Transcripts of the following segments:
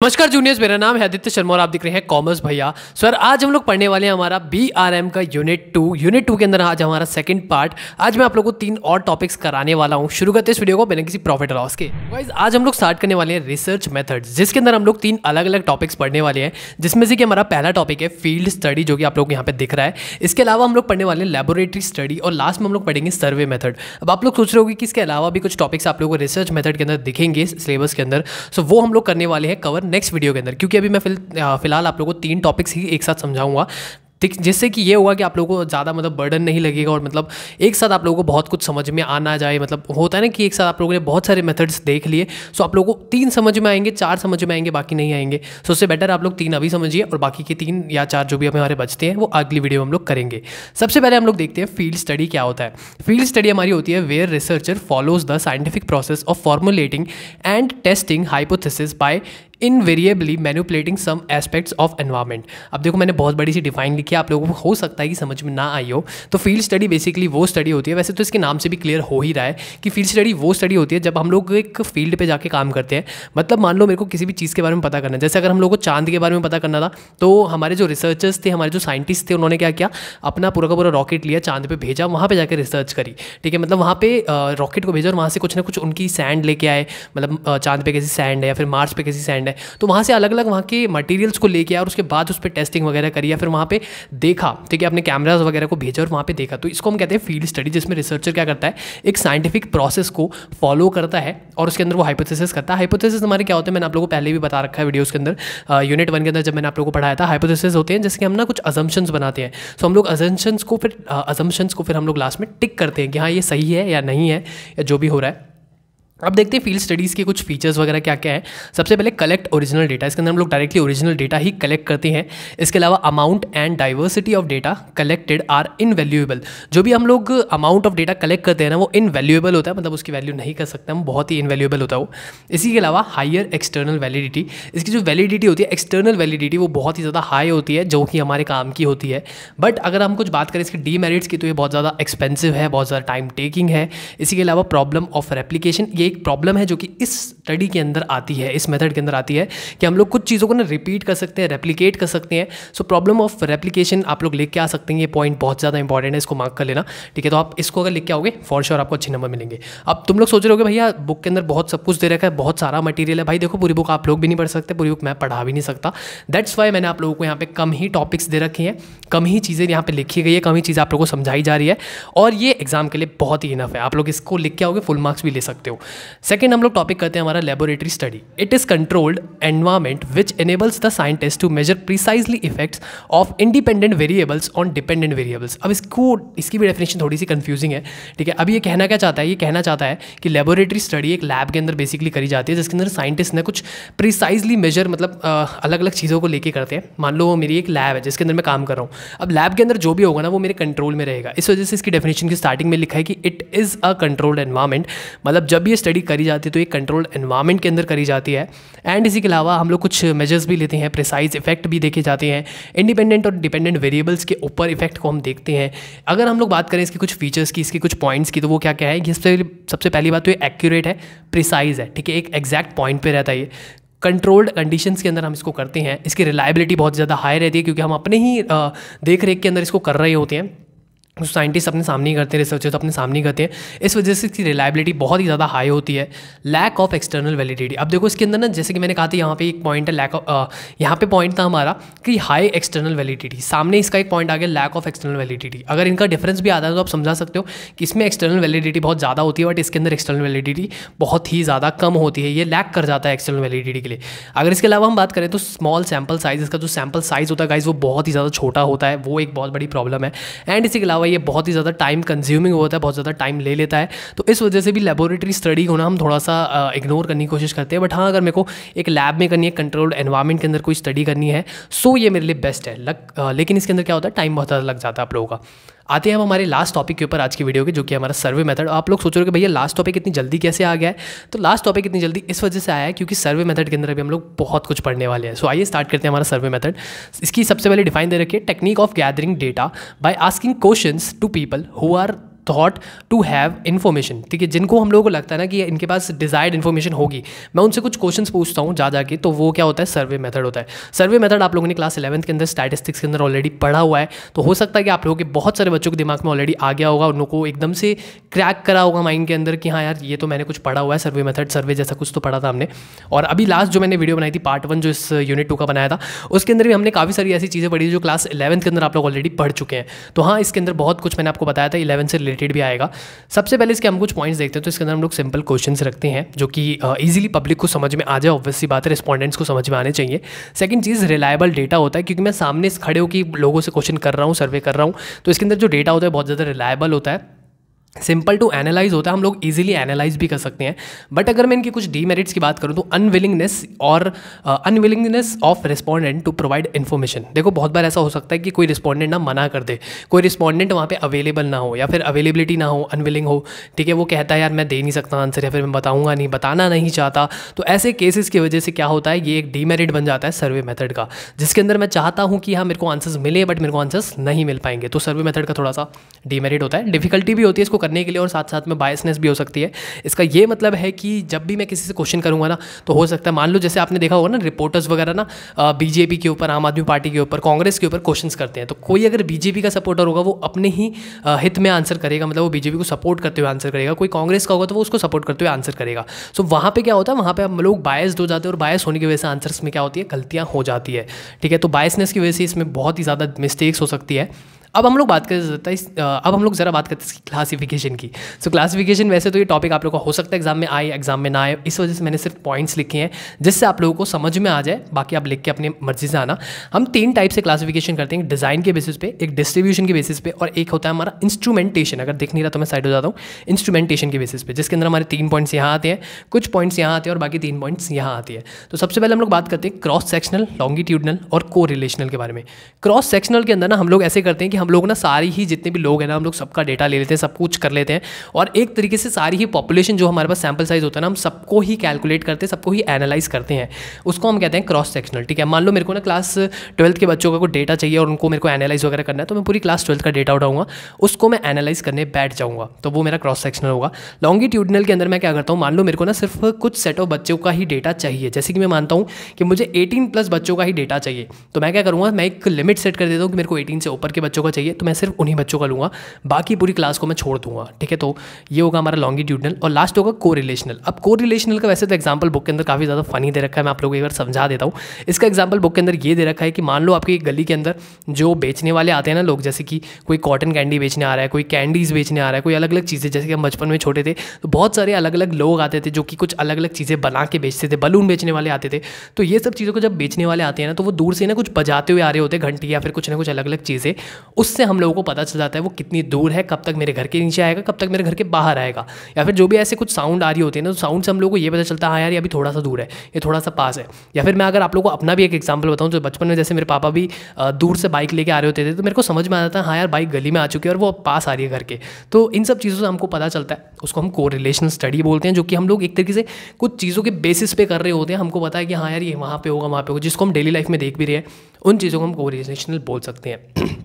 नमस्कार जूनियर्स, मेरा नाम है आदित्य शर्मा और आप देख रहे हैं कॉमर्स भैया। सर आज हम लोग पढ़ने वाले हैं हमारा BRM का यूनिट 2 के अंदर आज हमारा सेकंड पार्ट। आज मैं आप लोगों को 3 और टॉपिक्स कराने वाला हूं। शुरू करते हैं इस वीडियो को बिना किसी प्रॉफिट लॉस के। गाइस आज हम लोग स्टार्ट करने वाले हैं रिसर्च मेथड्स, जिसके अंदर हम लोग 3 अलग अलग टॉपिक्स पढ़ने वाले हैं, जिसमें से कि हमारा पहला टॉपिक है फील्ड स्टडी, जो कि आप लोग को यहाँ पे दिख रहा है। इसके अलावा हम लोग पढ़ने वाले हैं लैबोरेटरी स्टडी और लास्ट में हम लोग पढ़ेंगे सर्वे मेथड। अब आप लोग सोच रहे होंगे कि इसके अलावा भी कुछ टॉपिक्स आप लोगों को रिसर्च मेथड के अंदर दिखेंगे सिलेबस के अंदर, सो वो हम लोग करने वाले हैं कवर नेक्स्ट वीडियो के अंदर, क्योंकि अभी मैं फिलहाल आप लोगों को 3 टॉपिक्स ही एक साथ समझाऊंगा, जिससे कि ये होगा कि आप लोगों को ज़्यादा बर्डन नहीं लगेगा और एक साथ आप लोगों को बहुत कुछ समझ में आना जाए। होता है ना कि एक साथ आप लोगों ने बहुत सारे मेथड्स देख लिए, सो आप लोगों को 3 समझ में आएंगे, 4 समझ में आएंगे, बाकी नहीं आएंगे। सो उससे बेटर आप लोग 3 अभी समझिए और बाकी के 3 या 4 जो भी हमारे बचते हैं वो अगली वीडियो में हम लोग करेंगे। सबसे पहले हम लोग देखते हैं फील्ड स्टडी क्या होता है। फील्ड स्टडी हमारी होती है where researcher follows the scientific process of formulating and testing hypothesis by invariably manipulating some aspects of environment. अब देखो मैंने बहुत बड़ी सी डिफाइन लिखी है, आप लोगों को हो सकता है कि समझ में ना आई हो। तो फील्ड स्टडी बेसिकली वो स्टडी होती है, वैसे तो इसके नाम से भी क्लियर हो ही रहा है कि फील्ड स्टडी वो स्टडी होती है जब हम लोग एक फील्ड पे जाके काम करते हैं। मतलब मान लो मेरे को किसी भी चीज़ के बारे में पता करना है, जैसे अगर हम लोग को चांद के बारे में पता करना था, तो हमारे जो रिसर्चर्स थे, हमारे जो साइंटिस्ट थे, उन्होंने क्या किया, अपना पूरा का पूरा रॉकेट लिया, चांद पे भेजा, वहाँ पे जाकर रिसर्च करी। ठीक है, मतलब वहाँ पे रॉकेट को भेजा और वहाँ से कुछ ना कुछ उनकी सैंड लेके आए, चांद पे कैसी सैंड है या फिर मार्स पे कैसी सैंड है, तो वहाँ से अलग अलग वहाँ के मटेरियल्स को लेके आया और उसके बाद उस पर टेस्टिंग वगैरह करी या फिर वहाँ पे देखा। ठीक है, अपने कैमराज वगैरह को भेजा और वहाँ पे देखा। तो इसको हम कहते हैं फील्ड स्टडी, जिसमें रिसर्चर क्या करता है, एक साइंटिफिक प्रोसेस को फॉलो करता है और उसके अंदर वो हाइपोथेसिस करता है। हाइपोथेसिस हमारे क्या होते हैं, मैंने आप लोगों को पहले भी बता रखा है वीडियोस के अंदर, यूनिट 1 के अंदर जब मैंने आप लोगों को पढ़ाया था। हाइपोथेसिस होते हैं जैसे कि हम ना कुछ अजम्पशंस बनाते हैं, सो हम लोग अजम्पशंस को फिर हम लोग लास्ट में टिक करते हैं कि हाँ ये सही है या नहीं है या जो भी हो रहा है। अब देखते हैं फील्ड स्टडीज़ के कुछ फीचर्स वगैरह क्या क्या है। सबसे पहले कलेक्ट ओरिजिनल डेटा, इसके अंदर हम लोग डायरेक्टली ओरिजिनल डेटा ही कलेक्ट करते हैं। इसके अलावा amount and diversity of data collected are invaluable. जो भी हम लोग अमाउंट ऑफ डेटा कलेक्ट करते हैं ना, वो इनवैल्यूएबल होता है, मतलब उसकी वैल्यू नहीं कर सकते हम, बहुत ही इनवैल्यूएबल होता है वो। इसी के अलावा हायर एक्सटर्नल वैलिडिटी, इसकी जो वैलिडिटी होती है, एक्सटर्नल वैलिडिटी, वो बहुत ही ज़्यादा हाई होती है, जो कि हमारे काम की होती है। बट अगर हम कुछ बात करें इसके डीमेरिट्स की, तो ये बहुत ज़्यादा एक्सपेंसिव है, बहुत ज़्यादा टाइम टेकिंग है। इसी के अलावा प्रॉब्लम ऑफ रेप्लिकेशन, ये एक प्रॉब्लम है जो कि इस स्टडी के अंदर आती है, इस मेथड के अंदर आती है कि हम लोग कुछ चीज़ों को ना रिपीट कर सकते हैं, रेप्लिकेट कर सकते हैं। सो प्रॉब्लम ऑफ रेप्लिकेशन आप लोग लिख के आ सकते हैं, ये पॉइंट बहुत ज़्यादा इंपॉर्टेंट है, इसको मार्क कर लेना। ठीक है, तो आप इसको अगर लिख के आओगे फॉर श्योर आपको अच्छे नंबर मिलेंगे। अब तुम लोग सोच रहे होगे भैया बुक के अंदर बहुत सब कुछ दे रखा है, बहुत सारा मटीरियल है। भाई देखो पूरी बुक आप लोग भी नहीं पढ़ सकते, पूरी बुक मैं पढ़ा भी नहीं सकता। दैट्स वाई मैंने आप लोगों को यहाँ पे कम ही टॉपिक्स दे रखे हैं, कम ही चीज़ें यहाँ पे लिखी गई है, कम ही चीज़ें आप लोगों को समझाई जा रही है, और ये एग्जाम के लिए बहुत ही इनफ है। आप लोग इसको लिख के आओगे फुल मार्क्स भी ले सकते हो। सेकेंड हम लोग टॉपिक करते हैं हमारा laboratory study. It is controlled environment which enables the scientist to measure precisely effects of independent variables on dependent variables. अब इसकी भी डेफिनेशन थोड़ी सी कंफ्यूजिंग है। ठीक है, अब ये कहना क्या चाहता है, ये कहना चाहता है कि लेबोरेटरी स्टडी एक लैब के अंदर बेसिकली करी जाती है, जिसके अंदर साइंटिस्ट ने कुछ प्रिसाइजली मेजर, अलग अलग चीज़ों को लेके करते हैं। मान लो मेरी एक लैब है जिसके अंदर मैं काम कर रहा हूँ। अब लैब के अंदर जो भी होगा ना वो मेरे कंट्रोल में रहेगा। इस वजह से इसकी डेफिनेशन की स्टार्टिंग में लिखा है कि it is a controlled environment, मतलब जब ये स्टडी करी जाती है तो ये कंट्रोल्ड एनवायरमेंट के अंदर करी जाती है। एंड इसी के अलावा हम लोग कुछ मेजर्स भी लेते हैं, प्रिसाइज इफेक्ट भी देखे जाते हैं, इंडिपेंडेंट और डिपेंडेंट वेरिएबल्स के ऊपर इफेक्ट को हम देखते हैं। अगर हम लोग बात करें इसके कुछ फीचर्स की, इसके कुछ पॉइंट्स की, तो वो क्या क्या है, सबसे पहली बात तो ये एक्यूरेट है, प्रिसाइज है। ठीक है, एक एग्जैक्ट पॉइंट पे रहता है ये। कंट्रोल्ड कंडीशंस के अंदर हम इसको करते हैं। इसकी रिलायबिलिटी बहुत ज़्यादा हाई रहती है, क्योंकि हम अपने ही देख रेख के अंदर इसको कर रहे होते हैं। साइंटिस्ट अपने सामने ही करते हैं, रिसर्चर्स अपने सामने ही करते हैं। इस वजह से इसकी रिलायबिलिटी बहुत ही ज़्यादा हाई होती है। लैक ऑफ एक्सटर्नल वैलिडिटी, अब देखो इसके अंदर ना, जैसे कि मैंने कहा था यहाँ पे एक पॉइंट है लैक ऑफ, यहाँ पे पॉइंट था हमारा कि हाई एक्सटर्नल वैलिडिटी, सामने इसका एक पॉइंट आ गया लैक ऑफ एक्सटर्नल वैलिडिटी। अगर इनका डिफरेंस भी आता है तो आप समझा सकते हो कि इसमें एक्सटर्नल वैलिडिटी बहुत ज़्यादा होती है, बट इसके अंदर एक्सटर्नल वैलिडिटी बहुत ही ज़्यादा कम होती है, ये लैक कर जाता है एक्सटर्नल वैलिडिटी के लिए। अगर इसके अलावा हम बात करें तो स्मॉल सैम्पल साइज, इसका जो सैम्पल साइज होता है गाइस वो बहुत ही ज़्यादा छोटा होता है, वो एक बहुत बड़ी प्रॉब्लम है। एंड इसी के अलावा ये बहुत ही ज़्यादा टाइम कंज्यूमिंग होता है, बहुत ज़्यादा टाइम ले लेता है। तो इस वजह से भी लेबोरेटरी स्टडी को ना हम थोड़ा सा इग्नोर करने की कोशिश करते हैं। बट हाँ, अगर मेरे को एक लैब में करनी है, कंट्रोल्ड एनवायरनमेंट के अंदर कोई स्टडी करनी है, सो ये मेरे लिए बेस्ट है। लेकिन इसके अंदर क्या होता है, टाइम बहुत ज़्यादा लग जाता है आप लोगों का। आते हैं हम हमारे लास्ट टॉपिक के ऊपर आज की वीडियो के, जो कि हमारा सर्वे मेथड। आप लोग सोच रहे हो कि भैया लास्ट टॉपिक इतनी जल्दी कैसे आ गया है, तो लास्ट टॉपिक इतनी जल्दी इस वजह से आया है क्योंकि सर्वे मेथड के अंदर अभी हम लोग बहुत कुछ पढ़ने वाले हैं। सो आइए स्टार्ट करते हैं हमारा सर्वे मेथड। इसकी सबसे पहले डिफाइन दे रखिए, technique of gathering data by asking questions to people who are thought to have information, ठीक है, जिनको हम लोगों को लगता है ना कि इनके पास डिजायर्ड इन्फॉर्मेशन होगी, मैं उनसे कुछ क्वेश्चंस पूछता हूँ जा जाके, तो वो क्या होता है, सर्वे मेथड होता है। सर्वे मेथड आप लोगों ने क्लास 11th के अंदर स्टैटिस्टिक्स के अंदर ऑलरेडी पढ़ा हुआ है, तो हो सकता है कि आप लोगों के बहुत सारे बच्चों के दिमाग में ऑलरेडी आ गया होगा, उन लोगों को एकदम से क्रैक करा होगा माइंड के अंदर कि हाँ यार ये तो मैंने कुछ पढ़ा हुआ है, सर्वे मेथड, सर्वे जैसा कुछ तो पढ़ा था हमने। और अभी लास्ट जो मैंने वीडियो बनाई थी पार्ट 1 जो इस यूनिट 2 का बनाया था, उसके अंदर भी हमने काफ़ी सारी ऐसी चीज़ें पढ़ी जो क्लास 11th के अंदर आप लोग ऑलरेडी पढ़ चुके हैं। तो हाँ, इसके अंदर बहुत कुछ मैंने आपको बताया था, 11 से रिलेटेड भी आएगा। सबसे पहले इसके हम कुछ पॉइंट्स देखते हैं। तो इसके अंदर हम लोग सिंपल क्वेश्चंस रखते हैं जो कि ईजिली पब्लिक को समझ में आ जाए, ऑब्वियस सी बात है, रिस्पॉन्डेंट्स को समझ में आने चाहिए। सेकंड चीज़, रिलायबल डेटा होता है, क्योंकि मैं सामने खड़े होकर लोगों से क्वेश्चन कर रहा हूँ, सर्वे कर रहा हूँ, तो इसके अंदर जो डेटा होता है बहुत ज़्यादा रिलायबल होता है। सिंपल टू एनालाइज होता है, हम लोग इजीली एनालाइज भी कर सकते हैं। बट अगर मैं इनकी कुछ डीमेरिट्स की बात करूं तो unwillingness of respondent to provide information. देखो बहुत बार ऐसा हो सकता है कि कोई रिस्पॉन्डेंट ना मना कर दे, कोई रिस्पॉन्डेंट वहाँ पे अवेलेबल ना हो या फिर अवेलेबिलिटी ना हो, अनविलिंग हो, ठीक है, वो कहता है यार मैं दे नहीं सकता आंसर, या फिर मैं बताऊंगा नहीं, बताना नहीं चाहता। तो ऐसे केसेस की वजह से क्या होता है, ये एक डीमेरिट बन जाता है सर्वे मेथड का, जिसके अंदर मैं चाहता हूँ कि हाँ मेरे को आंसर्स मिले बट मेरे को आंसर्स नहीं मिल पाएंगे। तो सर्वे मेथड का थोड़ा सा डीमेरिट होता है, डिफिकल्टी भी होती है इसको करने के लिए, और साथ साथ में बायसनेस भी हो सकती है। इसका ये मतलब है कि जब भी मैं किसी से क्वेश्चन करूंगा ना, तो हो सकता है मान लो जैसे आपने देखा होगा ना, रिपोर्टर्स वगैरह ना बीजेपी के ऊपर, आम आदमी पार्टी के ऊपर, कांग्रेस के ऊपर क्वेश्चंस करते हैं। तो कोई अगर बीजेपी का सपोर्टर होगा वो अपने ही हित में आंसर करेगा, मतलब वो बीजेपी को सपोर्ट करते हुए आंसर करेगा। कोई कांग्रेस का होगा तो वो उसको सपोर्ट करते हुए आंसर करेगा। सो वहाँ पे क्या होता है, वहाँ पे हम लोग बायस्ड हो जाते हैं, और बायस होने की वजह से आंसर्स में क्या होती है, गलतियाँ हो जाती है, ठीक है। तो बायसनेस की वजह से इसमें बहुत ही ज़्यादा मिस्टेक्स हो सकती है। अब हम लोग बात करते हैं, अब हम लोग ज़रा बात करते हैं इसकी क्लासिफिकेशन की। सो क्लासिफिकेशन, वैसे तो ये टॉपिक आप लोगों का हो सकता है एग्जाम में आए, एग्जाम में ना आए, इस वजह से मैंने सिर्फ पॉइंट्स लिखे हैं जिससे आप लोगों को समझ में आ जाए, बाकी आप लिख के अपनी मर्जी से आना। हम 3 टाइप से क्लासिफिकेशन करते हैं, डिज़ाइन के बेसिस पे, एक डिस्ट्रीब्यूशन के बेसिस पे, और एक होता है हमारा इंस्ट्रूमेंटेशन। अगर दिख नहीं रहा तो मैं साइड हो जाता हूँ, इंस्ट्रूमेंटेशन के बेसिस पे, जिसके अंदर हमारे 3 पॉइंट्स यहाँ आते हैं, कुछ पॉइंट्स यहाँ आते हैं और बाकी 3 पॉइंट्स यहाँ आती है। तो सबसे पहले हम लोग बात करते हैं क्रॉस सेक्शनल, लॉन्गिट्यूडनल और को रिलेशनल के बारे में। क्रॉस सेक्शनल के अंदर ना हम लोग ऐसे करते हैं कि हम लोग ना सारी ही जितने भी लोग हैं ना, हम लोग सबका डेटा ले लेते हैं, सब कुछ कर लेते हैं, और एक तरीके से सारी ही पॉपुलेशन जो हमारे पास सैंपल साइज होता है ना, हम सबको ही कैलकुलेट करते हैं, सबको ही एनालाइज करते हैं, उसको हम कहते हैं क्रॉस सेक्शनल, ठीक है। मान लो मेरे को ना क्लास 12th के बच्चों का कोई डेटा चाहिए और उनको मेरे को एनालाइज वगैरह करना है, तो मैं पूरी क्लास 12th का डेटा उठाऊंगा, उसको मैं एनालाइज करने बैठ जाऊंगा, तो वो मेरा क्रॉस सेक्शनल होगा। लॉन्गिट्यूडनल के अंदर मैं क्या करता हूँ, मान लो मेरे को ना सिर्फ कुछ सेट ऑफ बच्चों का ही डेटा चाहिए, जैसे कि मैं मानता हूँ कि मुझे 18+ बच्चों का ही डेटा चाहिए, तो मैं क्या करूँगा, मैं एक लिमिट सेट कर देता हूँ कि मेरे को 18 से ऊपर के बच्चों का चाहिए, तो मैं सिर्फ उन्हीं बच्चों का लूँगा, बाकी पूरी क्लास को मैं छोड़ दूंगा, ठीक है। तो ये होगा हमारा लॉन्गिट्यूडनल, और लास्ट होगा को रिलेशनल। अब को रिलेशनल का वैसे तो एग्जांपल बुक के अंदर काफ़ी ज़्यादा फनी दे रखा है, मैं आप लोगों को एक बार समझा देता हूँ। इसका एग्जांपल बुक के अंदर ये दे रखा है कि मान लो आपकी गली के अंदर जो बेचने वाले आते हैं ना लोग, जैसे कि कोई कॉटन कैंडी बेचने आ रहा है, कोई कैंडीज़ बेचने आ रहा है, कोई अलग अलग चीज़ें, जैसे कि हम बचपन में छोटे थे तो बहुत सारे अलग अलग लोग आते थे जो कि कुछ अलग अलग चीज़ें बना के बेचते थे, बलून बेचने वाले आते थे। तो ये सब चीज़ों को जब बेचने वाले आते हैं ना, तो वो दूर से ना कुछ बजाते हुए आ रहे होते हैं, घंटी या फिर कुछ ना कुछ अलग अलग चीज़ें, उससे हम लोगों को पता चल जाता है वो कितनी दूर है, कब तक मेरे घर के नीचे आएगा, कब तक मेरे घर के बाहर आएगा, या फिर जो भी ऐसे कुछ साउंड आ रही होती है ना, तो साउंड से हम लोग को ये पता चलता है हाँ यार ये अभी थोड़ा सा दूर है, ये थोड़ा सा पास है। या फिर मैं अगर आप लोगों को अपना भी एक एग्जांपल बताऊं, तो बचपन में जैसे मेरे पापा भी दूर से बाइक लेके आ रहे होते थे, तो मेरे को समझ में आ जाता है हाँ यार बाइक गली में आ चुकी है और वो पास आ रही है घर के। तो इन सब चीज़ों से हमको पता चलता है, उसको हम को रिलेशनल स्टडी बोलते हैं, जो कि हम लोग एक तरीके से कुछ चीज़ों के बेसिस पे कर रहे होते हैं, हमको पता है कि हाँ यार ये वहाँ पे होगा, वहाँ पे होगा, जिसको हम डेली लाइफ में देख भी रहे हैं, उन चीज़ों को हम को रिलेशनल बोल सकते हैं।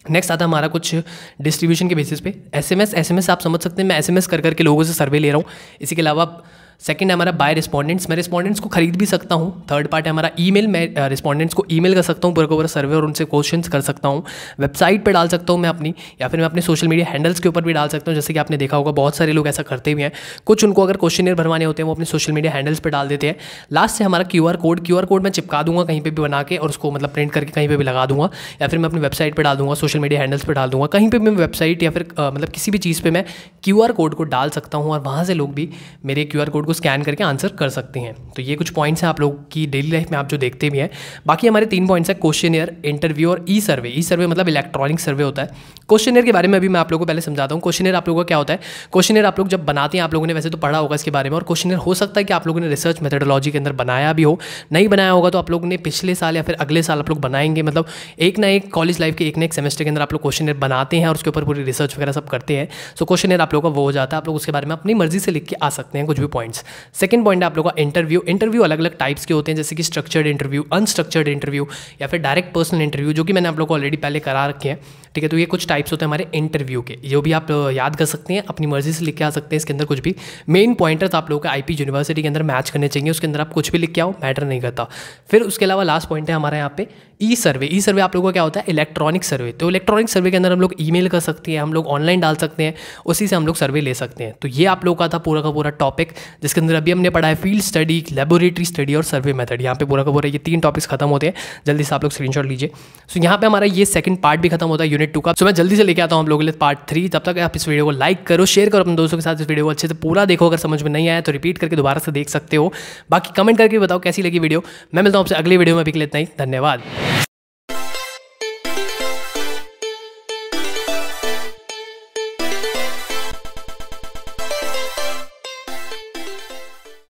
नेक्स्ट आता है हमारा कुछ डिस्ट्रीब्यूशन के बेसिस पे। एसएमएस आप समझ सकते हैं, मैं एसएमएस कर करके लोगों से सर्वे ले रहा हूँ। इसी के अलावा सेकंड है हमारा बाय रिस्पॉन्डेंट्स, मैं रिस्पॉन्डेंट्स को खरीद भी सकता हूँ। थर्ड पार्ट है हमारा ईमेल, मैं रिस्पॉन्डेंट्स को ईमेल कर सकता हूँ पूरा का पूरा सर्वे और उनसे क्वेश्चंस कर सकता हूँ। वेबसाइट पे डाल सकता हूँ मैं अपनी, या फिर मैं अपने सोशल मीडिया हैंडल्स के ऊपर भी डाल सकता हूँ, जैसे कि आपने देखा होगा बहुत सारे लोग ऐसा करते भी हैं। कुछ उनको अगर क्वेश्चनर भरवाने होते हैं वो अपने सोशल मीडिया हैंडल्स पर डाल देते हैं। लास्ट से हमारा QR कोड मैं चिपका दूंगा कहीं पर भी बना के, और उसको मतलब प्रिंट करके कहीं पर भी लगा दूंगा, या फिर मैं अपनी वेबसाइट पर डाल दूंगा, सोशल मीडिया हैंडल्स पर डाल दूंगा, कहीं पर भी मैं वेबसाइट या फिर मतलब किसी भी चीज़ पर मैं QR कोड को डाल सकता हूँ, और वहाँ से लोग भी मेरे QR कोड को स्कैन करके आंसर कर सकते हैं। तो ये कुछ पॉइंट्स हैं आप लोग की डेली लाइफ में आप जो देखते भी हैं। बाकी हमारे 3 पॉइंट्स हैं, क्वेश्चनर, इंटरव्यू और ई सर्वे। ई सर्वे मतलब इलेक्ट्रॉनिक सर्वे होता है। क्वेश्चनर के बारे में अभी मैं आप लोगों को पहले समझाता हूँ। क्वेश्चनर आप लोगों का क्या होता है, क्वेश्चनर आप लोग जब बनाते हैं, आप लोगों ने वैसे तो पढ़ा होगा इसके बारे में, और क्वेश्चनर हो सकता है कि आप लोगों ने रिसर्च मेथडोलॉजी के अंदर बनाया भी हो, नहीं बनाया होगा तो आप लोगों ने पिछले साल या फिर अगले साल आप लोग बनाएंगे, मतलब एक ना एक कॉलेज लाइफ के एक ना एक सेमेस्टर के अंदर आप लोग क्वेश्चनर बनाते हैं और उसके ऊपर पूरी रिसर्च वगैरह सब करते हैं। सो क्वेश्चनर आप लोगों का वो हो जाता है, आप लोग उसके बारे में अपनी मर्जी से लिख के आ सकते हैं कुछ भी पॉइंट्स। पॉइंट्स। सेकंड पॉइंट है आप लोगों का इंटरव्यू अलग अलग टाइप्स के होते हैं, जैसे कि स्ट्रक्चर्ड इंटरव्यू, अनस्ट्रक्चर्ड इंटरव्यू या फिर डायरेक्ट पर्सनल इंटरव्यू, जो कि मैंने आप लोगों को ऑलरेडी पहले करा रखे हैं। ठीक है, तो ये कुछ टाइप्स होते हैं हमारे इंटरव्यू के, जो भी आप याद कर सकते हैं, अपनी मर्जी से लिख के आ सकते हैं इसके अंदर कुछ भी। मेन पॉइंटर्स आप लोगों का आईपी यूनिवर्सिटी के अंदर मैच करने चाहिए, उसके अंदर आप कुछ भी लिख के आओ, मैटर नहीं करता। फिर उसके अलावा लास्ट पॉइंट है हमारे यहाँ पे ई सर्वे आप लोगों का क्या होता है, इलेक्ट्रॉनिक सर्वे। तो इलेक्ट्रॉनिक सर्वे के अंदर हम लोग ईमेल कर सकते हैं, हम लोग ऑनलाइन डाल सकते हैं, उसी से हम लोग सर्वे ले सकते हैं। तो ये आप लोगों का था पूरा का पूरा टॉपिक, जिसके अंदर अभी हमने पढ़ा है फील्ड स्टडी, लेबोरेटरी स्टडी और सर्वे मेथड। यहाँ पे पूरा का पूरा ये 3 टॉपिक्स खत्म होते हैं। जल्दी से आप लोग स्क्रीनशॉट लीजिए। सो यहाँ पे हमारा ये सेकंड पार्ट भी खत्म होता है यूनिट 2 का। सो मैं जल्दी से लेके आता हूँ हम लोगों के लिए पार्ट 3। तब तक आप इस वीडियो को लाइक करो, शेयर करो अपने दोस्तों के साथ, इस वीडियो को अच्छे से पूरा देखो। अगर समझ में नहीं आया तो रिपीट करके दोबारा से देख सकते हो। बाकी कमेंट करके बताओ कैसी लगी वीडियो। मैं मिलता हूँ आपसे अगली वीडियो में, अभी के लिए इतना ही। धन्यवाद।